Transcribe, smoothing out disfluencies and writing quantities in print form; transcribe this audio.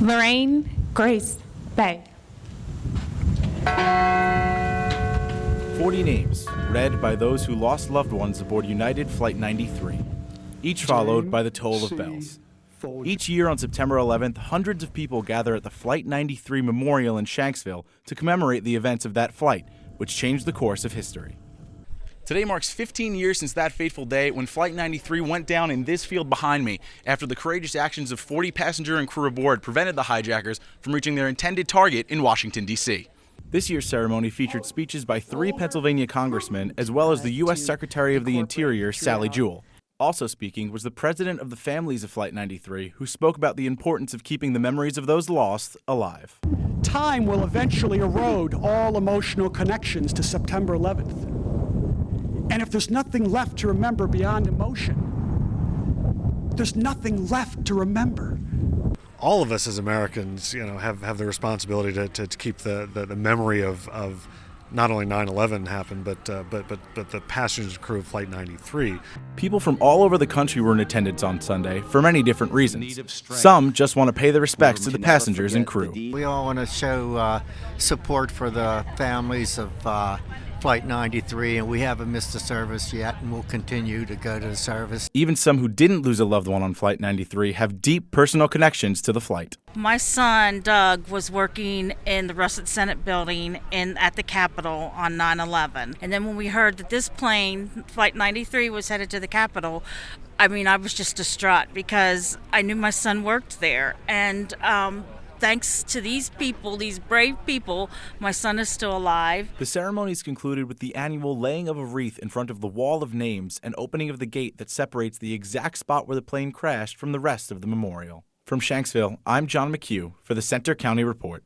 Lorraine Grace Bay. 40 names, read by those who lost loved ones aboard United Flight 93, each followed by the toll of bells. Each year on September 11th, hundreds of people gather at the Flight 93 Memorial in Shanksville to commemorate the events of that flight, which changed the course of history. Today marks 15 years since that fateful day when Flight 93 went down in this field behind me after the courageous actions of 40 passenger and crew aboard prevented the hijackers from reaching their intended target in Washington, D.C. This year's ceremony featured speeches by 3 Pennsylvania congressmen as well as the U.S. Secretary of the Interior, Sally Jewell. Also speaking was the president of the families of Flight 93, who spoke about the importance of keeping the memories of those lost alive. Time will eventually erode all emotional connections to September 11th. And if there's nothing left to remember beyond emotion, there's nothing left to remember. All of us as Americans, have the responsibility to keep the memory of not only 9/11 happened, but the passengers and crew of Flight 93. People from all over the country were in attendance on Sunday for many different reasons. Some just want to pay their respects to the passengers and crew. We all want to show support for the families of Flight 93, and we haven't missed a service yet, and we'll continue to go to the service. Even some who didn't lose a loved one on Flight 93 have deep personal connections to the flight. My son, Doug, was working in the Russet Senate building at the Capitol on 9/11. And then when we heard that this plane, Flight 93, was headed to the Capitol, I was just distraught because I knew my son worked there. And thanks to these people, these brave people, my son is still alive. The ceremonies concluded with the annual laying of a wreath in front of the Wall of Names and opening of the gate that separates the exact spot where the plane crashed from the rest of the memorial. From Shanksville, I'm John McHugh for the Center County Report.